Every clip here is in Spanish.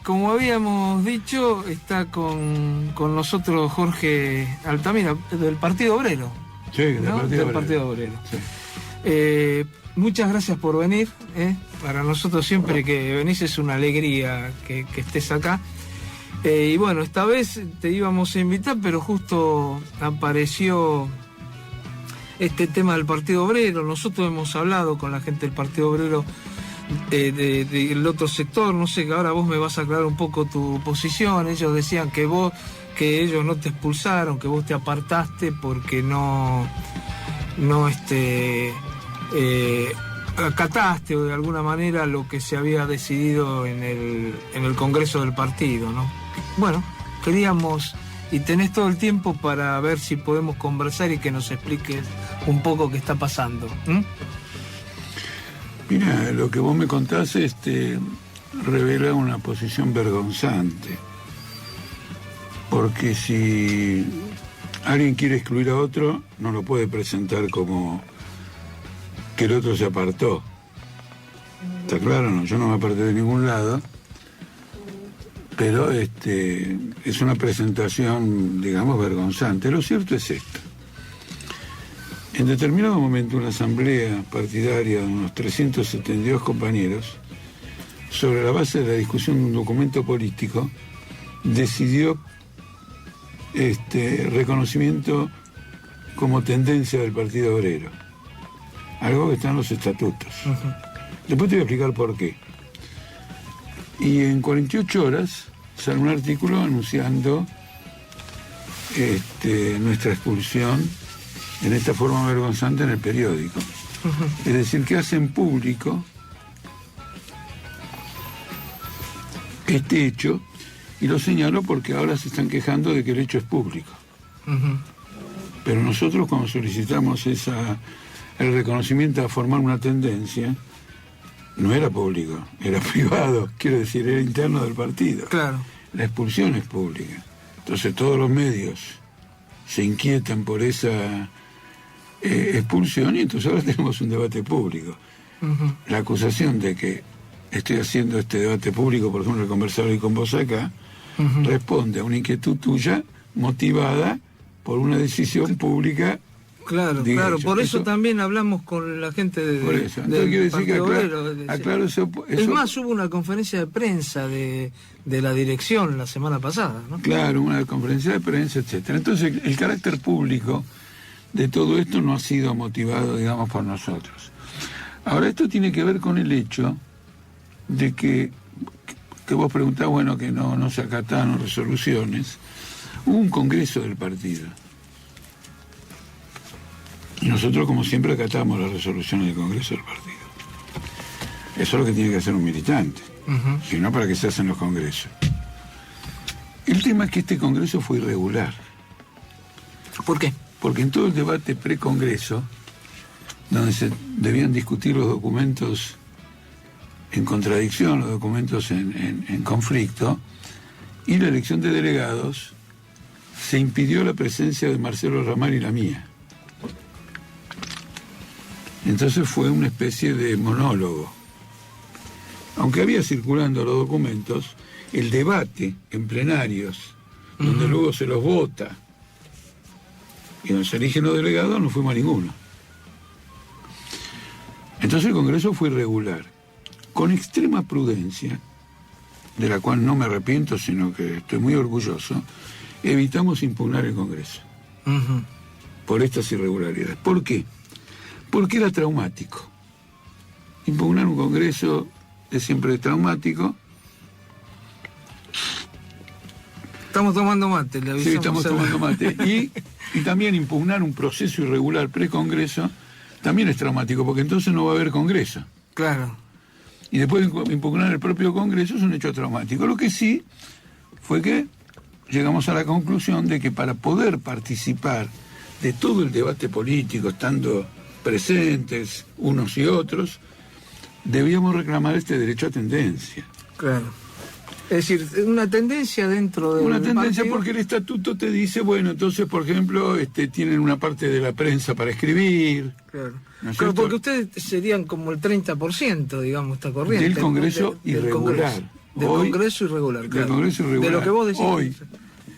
como habíamos dicho, está con nosotros Jorge Altamira, del Partido Obrero. Sí, del Partido Obrero. Sí. Muchas gracias por venir. Para nosotros siempre que venís es una alegría que estés acá. Y bueno, esta vez te íbamos a invitar, pero justo apareció tema del Partido Obrero. Nosotros hemos hablado con la gente del Partido Obrero del otro sector. No sé, que ahora vos me vas a aclarar un poco tu posición. Ellos decían que ellos no te expulsaron, que vos te apartaste porque no acataste o de alguna manera lo que se había decidido en el Congreso del partido, ¿no? Bueno, queríamos, y tenés todo el tiempo para ver si podemos conversar y que nos expliques un poco qué está pasando. Mira, lo que vos me contás revela una posición vergonzante, porque si alguien quiere excluir a otro, no lo puede presentar como que el otro se apartó. ¿Está claro? No, yo no me aparté de ningún lado, pero es una presentación, digamos, vergonzante. Lo cierto es esto. En determinado momento, una asamblea partidaria de unos 372 compañeros, sobre la base de la discusión de un documento político, decidió reconocimiento como tendencia del Partido Obrero. Algo que está en los estatutos. Uh-huh. Después te voy a explicar por qué. Y en 48 horas sale un artículo anunciando nuestra expulsión en esta forma vergonzante en el periódico. Uh-huh. Es decir, que hacen público este hecho, y lo señalo porque ahora se están quejando de que el hecho es público. Uh-huh. Pero nosotros, cuando solicitamos el reconocimiento a formar una tendencia, no era público, era privado, quiero decir, era interno del partido. Claro. La expulsión es pública. Entonces todos los medios se inquietan por esa expulsión, y entonces ahora tenemos un debate público. Uh-huh. La acusación de que estoy haciendo este debate público, por ejemplo, el conversar hoy con vos acá, uh-huh, responde a una inquietud tuya motivada por una decisión pública. Claro, claro, por eso también hablamos con la gente por eso. Entonces quiero decir que aclaro eso. Es más, hubo una conferencia de prensa de la dirección la semana pasada, ¿no? Claro, una conferencia de prensa, etcétera. Entonces el carácter público de todo esto no ha sido motivado, digamos, por nosotros. Ahora, esto tiene que ver con el hecho de que vos preguntás, bueno, que no se acataron resoluciones. Hubo un congreso del partido. Y nosotros, como siempre, acatamos las resoluciones del Congreso del partido. Eso es lo que tiene que hacer un militante. Uh-huh. Si no, ¿para qué se hacen los congresos? El tema es que este congreso fue irregular. ¿Por qué? Porque en todo el debate pre-congreso, donde se debían discutir los documentos en contradicción, los documentos en conflicto, y la elección de delegados, se impidió la presencia de Marcelo Ramal y la mía. Entonces fue una especie de monólogo. Aunque había circulando los documentos, el debate en plenarios, donde luego se los vota y donde se eligen los delegados, no fuimos a ninguno. Entonces el Congreso fue irregular. Con extrema prudencia, de la cual no me arrepiento, sino que estoy muy orgulloso, evitamos impugnar el Congreso. Uh-huh. Por estas irregularidades. ¿Por qué? Porque era traumático. Impugnar un Congreso es siempre traumático. Estamos tomando mate, le avisamos. Sí, estamos tomando mate. Y también impugnar un proceso irregular pre-Congreso también es traumático, porque entonces no va a haber Congreso. Claro. Y después de impugnar el propio Congreso es un hecho traumático. Lo que sí fue que llegamos a la conclusión de que para poder participar de todo el debate político, estando presentes unos y otros, debíamos reclamar este derecho a tendencia. Claro. Es decir, una tendencia dentro de... Una tendencia partido, porque el estatuto te dice, bueno, entonces, por ejemplo, tienen una parte de la prensa para escribir. Claro. ¿No es cierto? Porque ustedes serían como el 30%, digamos, esta corriente. Del Congreso irregular. Del Congreso irregular, claro. Del Congreso irregular. De lo que vos decís. Hoy,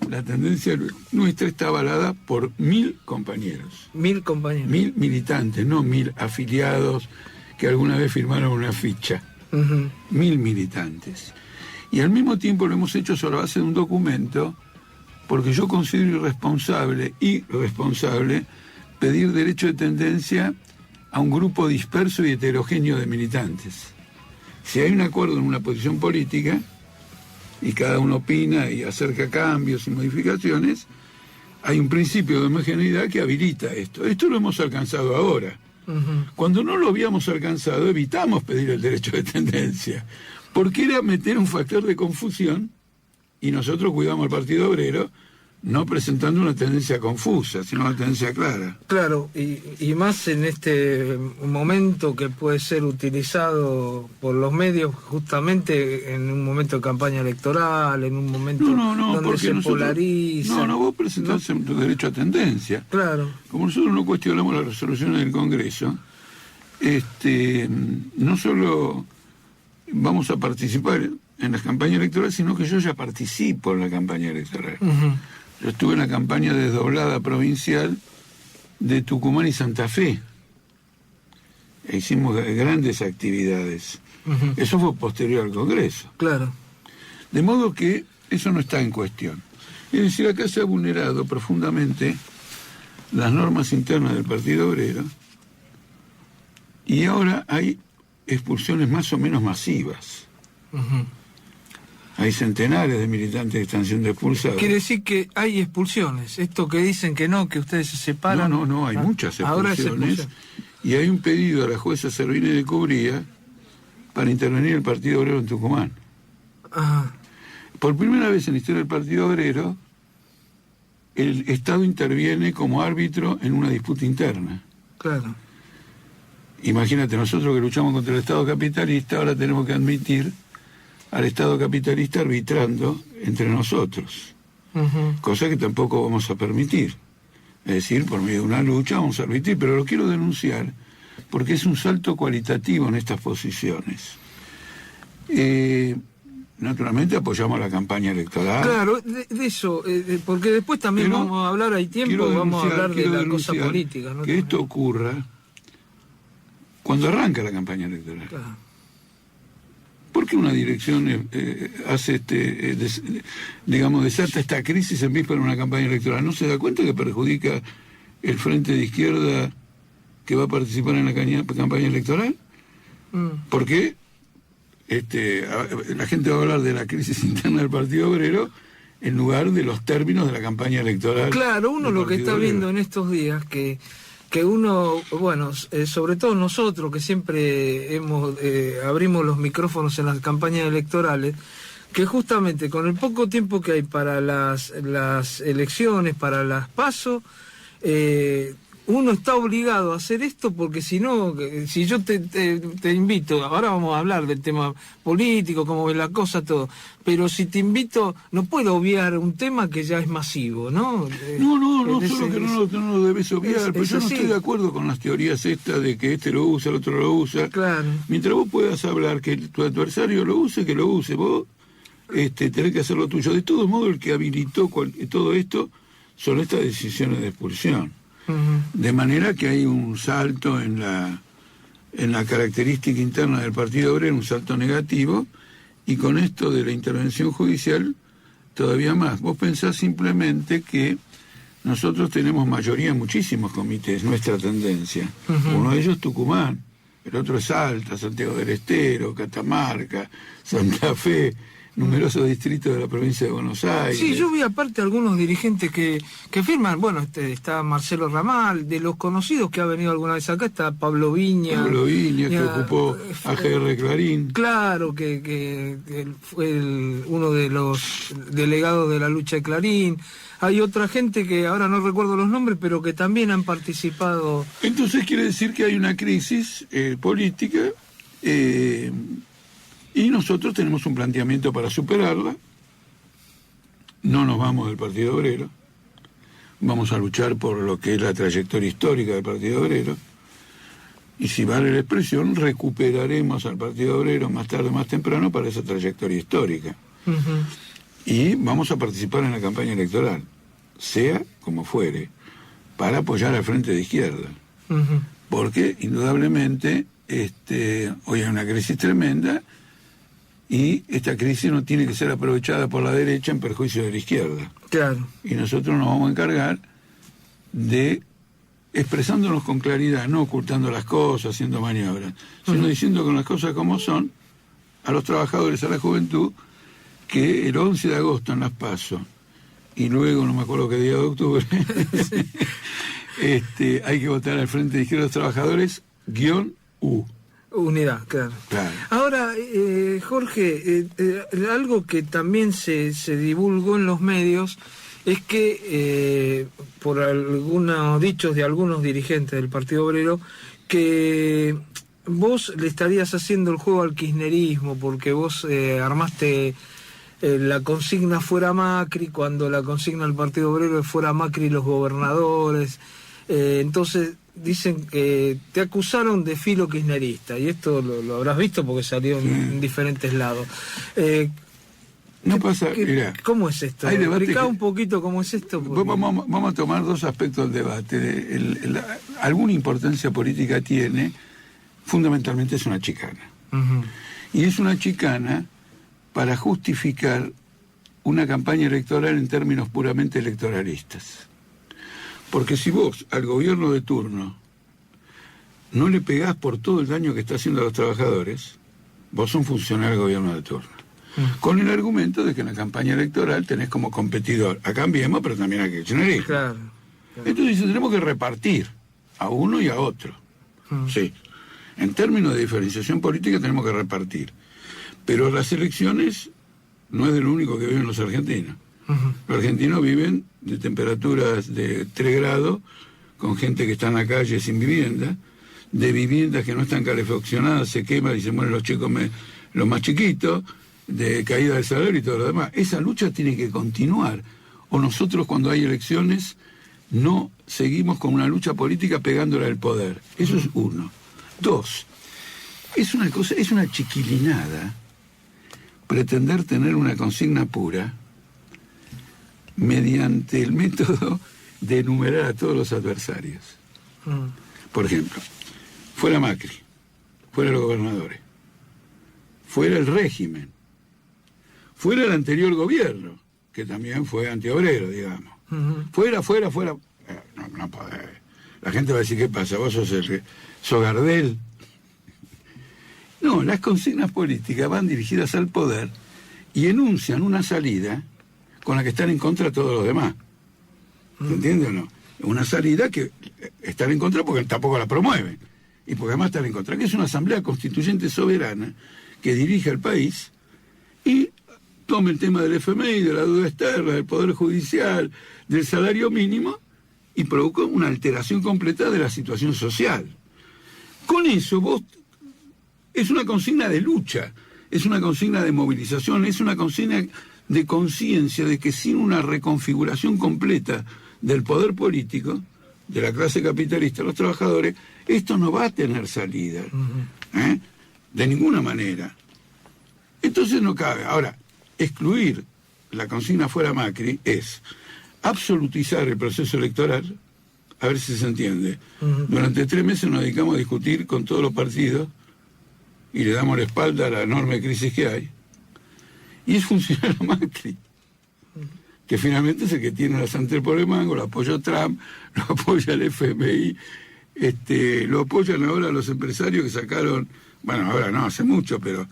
la tendencia nuestra está avalada por 1000 compañeros. 1000 compañeros. 1000 militantes, no 1000 afiliados que alguna vez firmaron una ficha. 1000 militantes. Y al mismo tiempo lo hemos hecho sobre la base de un documento, porque yo considero irresponsable pedir derecho de tendencia a un grupo disperso y heterogéneo de militantes. Si hay un acuerdo en una posición política y cada uno opina y acerca cambios y modificaciones, hay un principio de homogeneidad que habilita esto. Esto lo hemos alcanzado ahora. Cuando no lo habíamos alcanzado, evitamos pedir el derecho de tendencia, porque era meter un factor de confusión, y nosotros cuidamos al Partido Obrero, no presentando una tendencia confusa, sino una tendencia clara. Claro, y más en este momento que puede ser utilizado por los medios justamente en un momento de campaña electoral, en un momento donde se polariza. No, vos presentás tu derecho a tendencia. Claro. Como nosotros no cuestionamos las resoluciones del Congreso, no solo vamos a participar en las campañas electorales, sino que yo ya participo en la campaña electoral. Yo estuve en la campaña desdoblada provincial de Tucumán y Santa Fe. E hicimos grandes actividades. Eso fue posterior al Congreso. Claro. De modo que eso no está en cuestión. Es decir, acá se ha vulnerado profundamente las normas internas del Partido Obrero y ahora hay expulsiones más o menos masivas. Hay centenares de militantes que están siendo expulsados. Quiere decir que hay expulsiones. Esto que dicen que ustedes se separan. No, hay muchas expulsiones. Ahora es expulsión. Y hay un pedido a la jueza Servini de Cubría para intervenir el Partido Obrero en Tucumán. Por primera vez en la historia del Partido Obrero, el Estado interviene como árbitro en una disputa interna. Claro. Imagínate, nosotros que luchamos contra el Estado capitalista, ahora tenemos que admitir al Estado capitalista arbitrando entre nosotros, cosa que tampoco vamos a permitir. Es decir, por medio de una lucha vamos a admitir, pero lo quiero denunciar porque es un salto cualitativo en estas posiciones. Naturalmente apoyamos la campaña electoral. Claro, de eso, porque después también vamos a hablar, hay tiempo, vamos a hablar de la cosa política, ¿no? Que esto ocurra cuando arranca la campaña electoral. Claro. ¿Por qué una dirección hace desata esta crisis en víspera de una campaña electoral? ¿No se da cuenta que perjudica el frente de izquierda que va a participar en la campaña electoral? ¿Por qué? La gente va a hablar de la crisis interna del Partido Obrero en lugar de los términos de la campaña electoral. Claro, uno lo que está viendo en estos días que uno, sobre todo nosotros que siempre abrimos los micrófonos en las campañas electorales, que justamente con el poco tiempo que hay para las elecciones, para las PASO, uno está obligado a hacer esto porque si no, si yo te invito, ahora vamos a hablar del tema político, cómo ves la cosa, todo, pero si te invito, no puedo obviar un tema que ya es masivo, ¿no? No, solo que no lo debes obviar, pero yo no estoy de acuerdo con las teorías estas de que este lo usa, el otro lo usa. Claro. Mientras vos puedas hablar que tu adversario lo use, que lo use, vos tenés que hacer lo tuyo. De todos modos, el que habilitó todo esto son estas decisiones de expulsión. De manera que hay un salto en la característica interna del Partido Obrero, un salto negativo, y con esto de la intervención judicial todavía más. Vos pensás simplemente que nosotros tenemos mayoría en muchísimos comités, nuestra tendencia. Uno de ellos es Tucumán, el otro es Salta, Santiago del Estero, Catamarca, Santa Fe, numerosos distritos de la provincia de Buenos Aires. Sí, yo vi aparte algunos dirigentes que firman, está Marcelo Ramal, de los conocidos que ha venido alguna vez acá, está Pablo Viña. Que ocupó AGR Clarín. Claro, que fue uno de los delegados de la lucha de Clarín. Hay otra gente que ahora no recuerdo los nombres, pero que también han participado. Entonces quiere decir que hay una crisis política, y nosotros tenemos un planteamiento para superarla. No nos vamos del Partido Obrero. Vamos a luchar por lo que es la trayectoria histórica del Partido Obrero. Y si vale la expresión, recuperaremos al Partido Obrero más tarde o más temprano para esa trayectoria histórica. Y vamos a participar en la campaña electoral, sea como fuere, para apoyar al Frente de Izquierda. Porque, indudablemente, hoy hay una crisis tremenda y esta crisis no tiene que ser aprovechada por la derecha en perjuicio de la izquierda. Claro. Y nosotros nos vamos a encargar de, expresándonos con claridad, no ocultando las cosas, haciendo maniobras, sino diciendo con las cosas como son, a los trabajadores, a la juventud, que el 11 de agosto en las PASO, y luego, no me acuerdo qué día de octubre, hay que votar al Frente de Izquierda de los Trabajadores, _U. Unidad, claro. Ahora, Jorge, algo que también se divulgó en los medios es que, por algunos dichos de algunos dirigentes del Partido Obrero, que vos le estarías haciendo el juego al kirchnerismo, porque vos armaste la consigna fuera Macri, cuando la consigna del Partido Obrero es fuera Macri los gobernadores. Entonces dicen que te acusaron de filo kirchnerista, y esto lo habrás visto porque salió en diferentes lados. No pasa, mirá, ¿cómo es esto? Explicá un poquito cómo es esto. Porque... Vamos a tomar dos aspectos del debate. Alguna importancia política tiene, fundamentalmente es una chicana. Y es una chicana para justificar una campaña electoral en términos puramente electoralistas. Porque si vos al gobierno de turno no le pegás por todo el daño que está haciendo a los trabajadores, vos sos un funcionario del gobierno de turno. Con el argumento de que en la campaña electoral tenés como competidor a Cambiemos, pero también a Kirchnerismo. Claro. Entonces tenemos que repartir a uno y a otro. Sí. En términos de diferenciación política tenemos que repartir. Pero las elecciones no es de lo único que viven los argentinos. Los argentinos viven de temperaturas de 3 grados, con gente que está en la calle sin vivienda, de viviendas que no están calefaccionadas, se queman y se mueren los chicos los más chiquitos, de caída del salario y todo lo demás. Esa lucha tiene que continuar. O nosotros, cuando hay elecciones, no seguimos con una lucha política pegándola al poder. Eso es uno. Dos, es una chiquilinada pretender tener una consigna pura mediante el método de enumerar a todos los adversarios. Por ejemplo, fuera Macri, fuera los gobernadores, fuera el régimen, fuera el anterior gobierno, que también fue antiobrero, digamos. Fuera. No podés. La gente va a decir, ¿qué pasa? ¿Vos sos Gardel? No, las consignas políticas van dirigidas al poder y enuncian una salida con la que están en contra todos los demás. ¿Se entiende o no? Una salida que están en contra porque tampoco la promueven. Y porque además están en contra. Que es una asamblea constituyente soberana que dirige al país y toma el tema del FMI, de la deuda externa, del Poder Judicial, del salario mínimo y provoca una alteración completa de la situación social. Con eso vos... Es una consigna de lucha, es una consigna de movilización, es una consigna de conciencia de que sin una reconfiguración completa del poder político, de la clase capitalista, los trabajadores, esto no va a tener salida, de ninguna manera. Entonces no cabe. Ahora, excluir la consigna fuera Macri es absolutizar el proceso electoral, a ver si se entiende. Durante 3 meses nos dedicamos a discutir con todos los partidos y le damos la espalda a la enorme crisis que hay, y es funcionar a Macri, que finalmente es el que tiene la sartén por el mango, lo apoya Trump, lo apoya el FMI, lo apoyan ahora los empresarios que sacaron, bueno, ahora no, hace mucho, pero...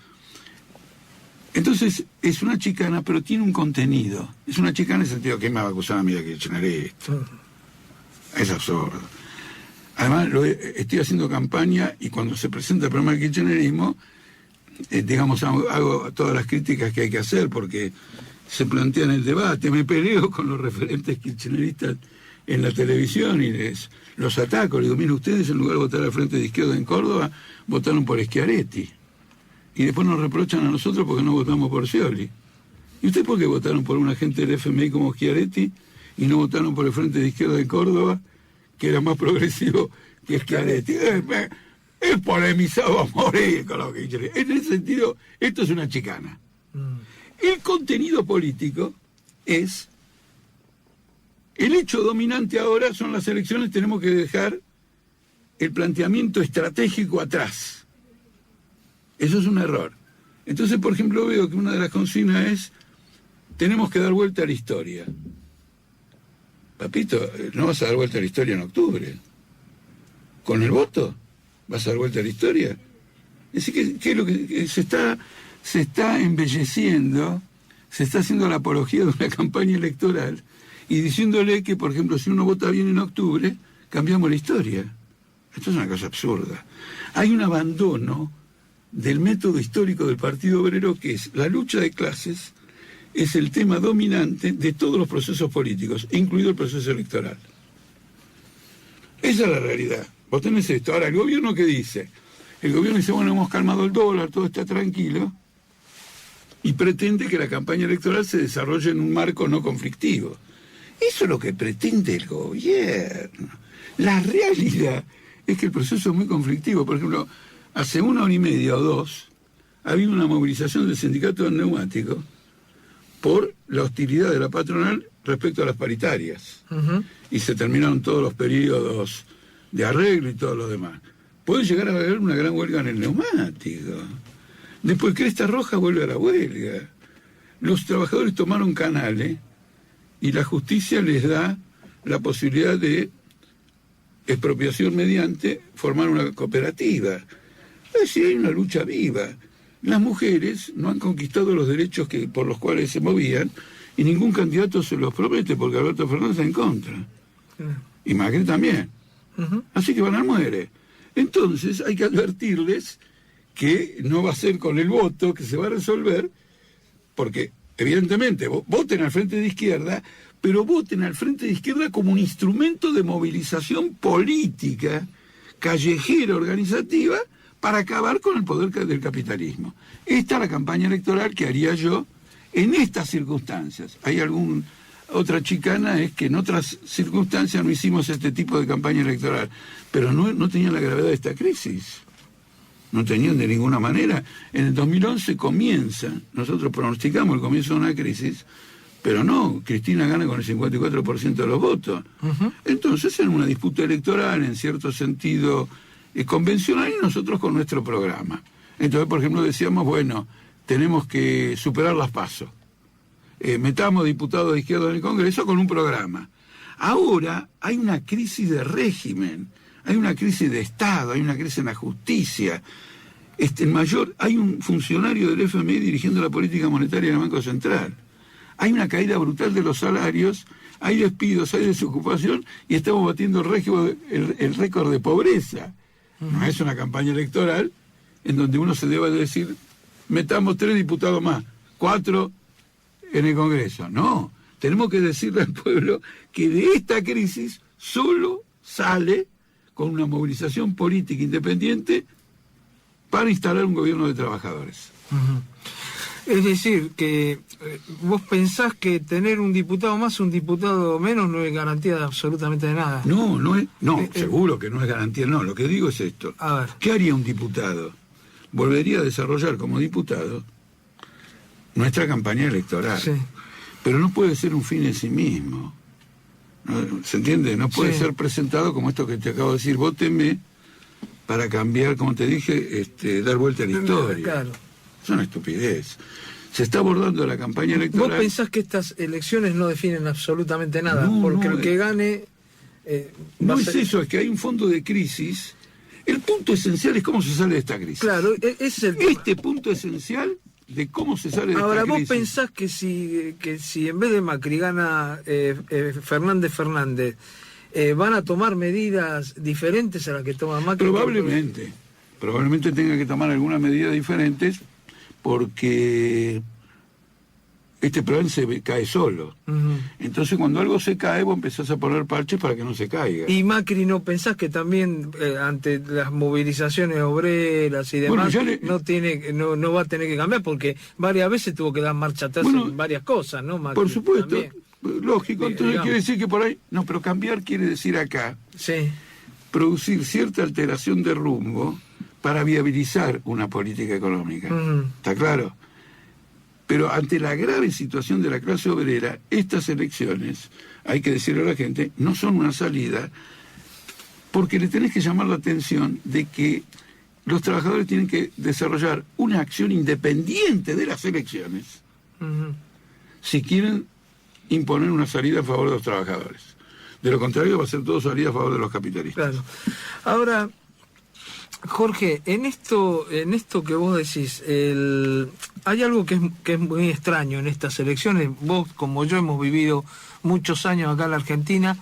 Entonces, es una chicana, pero tiene un contenido. Es una chicana en el sentido que me va a acusar a mí de que llenaré esto. Es absurdo. Además, estoy haciendo campaña y cuando se presenta el programa del kirchnerismo, digamos, hago todas las críticas que hay que hacer porque se plantea en el debate, me peleo con los referentes kirchneristas en la televisión y los ataco. Les digo, miren, ustedes en lugar de votar al Frente de Izquierda en Córdoba, votaron por Schiaretti. Y después nos reprochan a nosotros porque no votamos por Scioli. ¿Y ustedes por qué votaron por un agente del FMI como Schiaretti y no votaron por el Frente de Izquierda de Córdoba, que era más progresivo que Schiaretti? es polemizado a morir con lo que dice. En ese sentido, esto es una chicana. El contenido político es... El hecho dominante ahora son las elecciones, tenemos que dejar el planteamiento estratégico atrás. Eso es un error. Entonces, por ejemplo, veo que una de las consignas es: tenemos que dar vuelta a la historia. Papito, no vas a dar vuelta a la historia en octubre. ¿Con el voto vas a dar vuelta a la historia? Es decir, que es lo que se está embelleciendo, se está haciendo la apología de una campaña electoral y diciéndole que, por ejemplo, si uno vota bien en octubre, cambiamos la historia. Esto es una cosa absurda. Hay un abandono del método histórico del Partido Obrero, que es la lucha de clases, es el tema dominante de todos los procesos políticos, incluido el proceso electoral. Esa es la realidad. Vos tenés esto. Ahora, ¿el gobierno qué dice? El gobierno dice, bueno, hemos calmado el dólar, todo está tranquilo, y pretende que la campaña electoral se desarrolle en un marco no conflictivo. Eso es lo que pretende el gobierno. La realidad es que el proceso es muy conflictivo. Por ejemplo, hace 1 hora y media o 2, ha habido una movilización del sindicato del neumático por la hostilidad de la patronal respecto a las paritarias. Y se terminaron todos los periodos de arreglo y todo lo demás. Puede llegar a haber una gran huelga en el neumático. Después Cresta Roja vuelve a la huelga. Los trabajadores tomaron canales y la justicia les da la posibilidad de expropiación mediante formar una cooperativa. Es decir, hay una lucha viva. Las mujeres no han conquistado los derechos por los cuales se movían, y ningún candidato se los promete, porque Alberto Fernández está en contra. Y Macri también. Así que van a muere. Entonces hay que advertirles que no va a ser con el voto que se va a resolver, porque evidentemente voten al Frente de Izquierda, pero voten al Frente de Izquierda como un instrumento de movilización política, callejera, organizativa, para acabar con el poder del capitalismo. Esta es la campaña electoral que haría yo en estas circunstancias. Hay otra chicana, es que en otras circunstancias no hicimos este tipo de campaña electoral, pero no tenían la gravedad de esta crisis. No tenían de ninguna manera. En el 2011 nosotros pronosticamos el comienzo de una crisis, pero no, Cristina gana con el 54% de los votos. Entonces era una disputa electoral, en cierto sentido convencional, y nosotros con nuestro programa. Entonces, por ejemplo, decíamos, bueno, tenemos que superar las PASO. Metamos diputados de izquierda en el Congreso con un programa. Ahora hay una crisis de régimen, hay una crisis de Estado, hay una crisis en la justicia. Hay un funcionario del FMI dirigiendo la política monetaria del Banco Central. Hay una caída brutal de los salarios, hay despidos, hay desocupación, y estamos batiendo el récord de pobreza. No es una campaña electoral en donde uno se deba decir, metamos 3 diputados más, 4 en el Congreso. No, tenemos que decirle al pueblo que de esta crisis solo sale con una movilización política independiente para instalar un gobierno de trabajadores. Es decir, que vos pensás que tener un diputado más, un diputado menos, no es garantía de absolutamente de nada. No, seguro que no es garantía. No, lo que digo es esto. A ver. ¿Qué haría un diputado? Volvería a desarrollar como diputado nuestra campaña electoral. Sí. Pero no puede ser un fin en sí mismo. ¿Se entiende? No puede ser presentado como esto que te acabo de decir, vótenme para cambiar, como te dije, dar vuelta a la historia. Claro. Es una estupidez. Se está abordando la campaña electoral. ¿Vos pensás que estas elecciones no definen absolutamente nada? Porque el que gane... no es eso, es que hay un fondo de crisis. El punto esencial es cómo se sale de esta crisis. Claro, es el... Este punto esencial de cómo se sale de esta crisis. Ahora, ¿vos pensás que si en vez de Macri gana Fernández, van a tomar medidas diferentes a las que toma Macri? Probablemente tenga que tomar algunas medidas diferentes, porque este plan se cae solo. Entonces, cuando algo se cae, vos empezás a poner parches para que no se caiga. ¿Y Macri no pensás que también ante las movilizaciones obreras y demás no va a tener que cambiar? Porque varias veces tuvo que dar marcha atrás en varias cosas, ¿no, Macri? Por supuesto, también. Lógico. Entonces quiere decir que por ahí... No, pero cambiar quiere decir acá producir cierta alteración de rumbo para viabilizar una política económica. ¿Está claro? Pero ante la grave situación de la clase obrera, estas elecciones, hay que decirle a la gente, no son una salida, porque le tenés que llamar la atención de que los trabajadores tienen que desarrollar una acción independiente de las elecciones si quieren imponer una salida a favor de los trabajadores. De lo contrario, va a ser todo salida a favor de los capitalistas. Claro. Ahora, Jorge, en esto que vos decís, hay algo que es muy extraño en estas elecciones. Vos, como yo, hemos vivido muchos años acá en la Argentina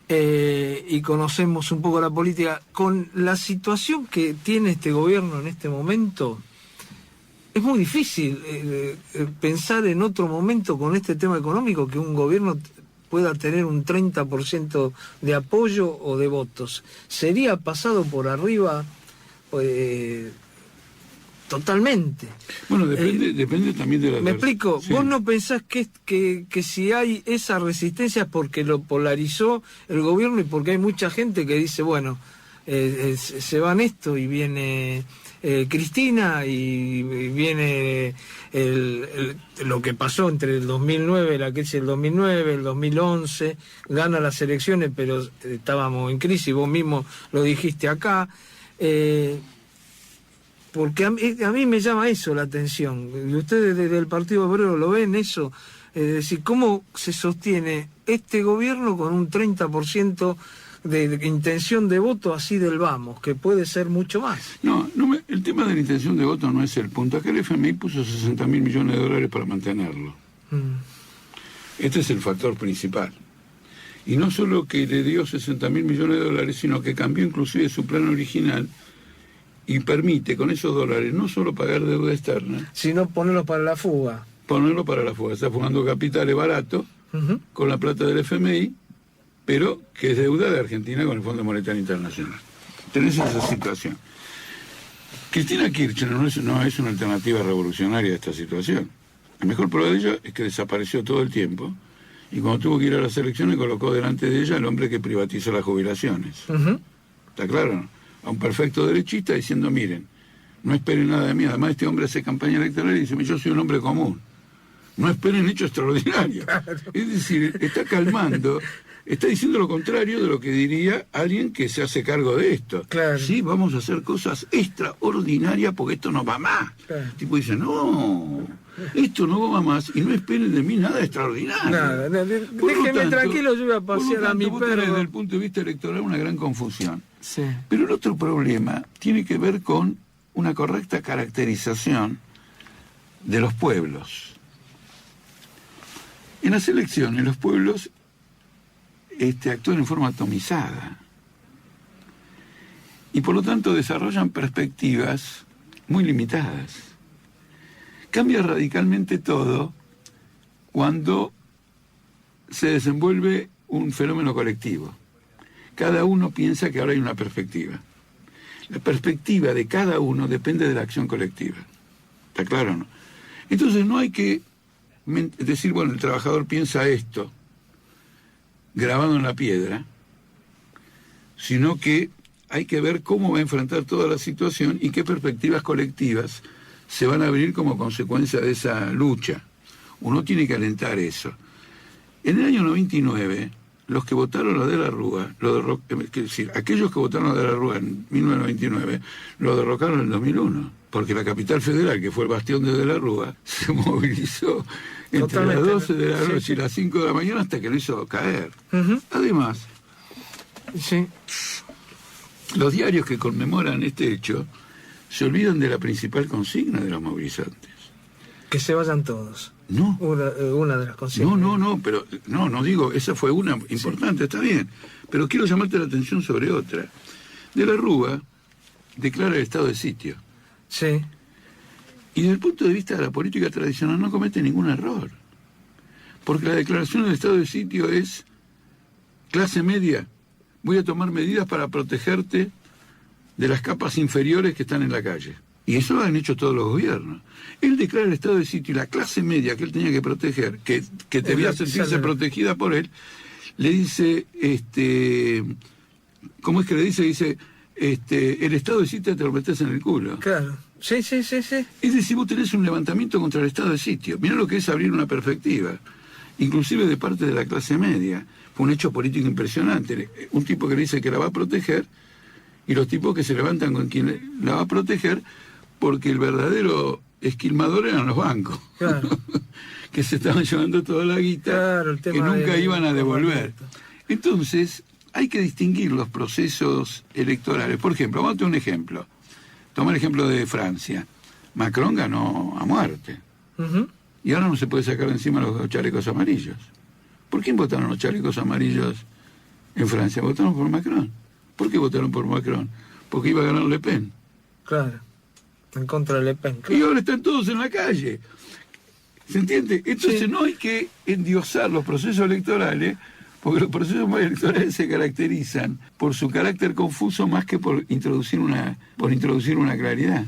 y conocemos un poco la política. Con la situación que tiene este gobierno en este momento, es muy difícil pensar en otro momento con este tema económico que un gobierno pueda tener un 30% de apoyo o de votos. ¿Sería pasado por arriba totalmente? Bueno, depende también de la... Me explico, sí. ¿Vos no pensás que si hay esa resistencia es porque lo polarizó el gobierno y porque hay mucha gente que dice, bueno, se van esto y viene Cristina y viene lo que pasó entre el 2009, la crisis del 2009, el 2011, gana las elecciones, pero estábamos en crisis, vos mismo lo dijiste acá, porque a mí me llama eso la atención, y ustedes desde el Partido Obrero lo ven eso, es decir, cómo se sostiene este gobierno con un 30% de intención de voto así del vamos, que puede ser mucho más. No, el tema de la intención de voto no es el punto. Acá el FMI puso 60.000 millones de dólares para mantenerlo. Este es el factor principal. Y no solo que le dio 60.000 millones de dólares, sino que cambió inclusive su plan original y permite con esos dólares no solo pagar deuda externa, sino ponerlo para la fuga. Ponerlo para la fuga. Está fugando capitales baratos con la plata del FMI, pero que es deuda de Argentina con el Fondo Monetario Internacional. Tenés esa situación. Cristina Kirchner no es una alternativa revolucionaria a esta situación. La mejor prueba de ello es que desapareció todo el tiempo y cuando tuvo que ir a las elecciones colocó delante de ella al hombre que privatizó las jubilaciones. ¿Está claro? ¿No? A un perfecto derechista diciendo, miren, no esperen nada de mí. Además, este hombre hace campaña electoral y dice, yo soy un hombre común. No esperen hechos extraordinarios. Claro. Es decir, está calmando... Está diciendo lo contrario de lo que diría alguien que se hace cargo de esto. Claro. Sí, vamos a hacer cosas extraordinarias porque esto no va más. Claro. El tipo dice, no, esto no va más y no esperen de mí nada extraordinario. Nada, déjeme tranquilo, yo voy a pasear a mi perro. Desde el punto de vista electoral una gran confusión. Sí. Pero el otro problema tiene que ver con una correcta caracterización de los pueblos. En las elecciones los pueblos actúan en forma atomizada y por lo tanto desarrollan perspectivas muy limitadas. Cambia radicalmente todo cuando se desenvuelve un fenómeno colectivo. Cada uno piensa que ahora hay una perspectiva. La perspectiva de cada uno depende de la acción colectiva. ¿Está claro o no? Entonces no hay que decir, bueno, el trabajador piensa esto, grabado en la piedra, sino que hay que ver cómo va a enfrentar toda la situación y qué perspectivas colectivas se van a abrir como consecuencia de esa lucha. Uno tiene que alentar eso. En el año 99, los que votaron a De la Rúa, es decir, aquellos que votaron a De la Rúa en 1999, lo derrocaron en el 2001, porque la capital federal, que fue el bastión de la Rúa, se movilizó entre las 12 de la noche y las 5 de la mañana hasta que lo hizo caer. Además, los diarios que conmemoran este hecho se olvidan de la principal consigna de los movilizantes. Que se vayan todos. No. Una de las consignas. No digo, esa fue una importante, está bien. Pero quiero llamarte la atención sobre otra. De la Rúa declara el estado de sitio. Sí. Y desde el punto de vista de la política tradicional no comete ningún error. Porque la declaración del estado de sitio es clase media. Voy a tomar medidas para protegerte de las capas inferiores que están en la calle. Y eso lo han hecho todos los gobiernos. Él declara el estado de sitio y la clase media que él tenía que proteger, que debía sentirse protegida por él, le dice, ¿cómo es que le dice? Dice, el Estado de sitio te lo metés en el culo. Claro. Sí. Es decir, vos tenés un levantamiento contra el estado de sitio. Mirá lo que es abrir una perspectiva, inclusive de parte de la clase media. Fue un hecho político impresionante. Un tipo que le dice que la va a proteger, y los tipos que se levantan con quien la va a proteger, porque el verdadero esquilmador eran los bancos. Claro. Que se estaban llevando toda la guita, Claro, el tema que nunca iban a devolver. Correcto. Entonces, hay que distinguir los procesos electorales. Por ejemplo, vamos a tener un ejemplo. Toma el ejemplo de Francia. Macron ganó a muerte. Ujú. Y ahora no se puede sacar de encima los chalecos amarillos. ¿Por quién votaron los chalecos amarillos en Francia? Votaron por Macron. ¿Por qué votaron por Macron? Porque iba a ganar Le Pen. Claro. En contra de Le Pen. Y Claro. ahora están todos en la calle. ¿Se entiende? Entonces Sí. no hay que endiosar los procesos electorales, porque los procesos electorales se caracterizan por su carácter confuso más que por introducir una claridad.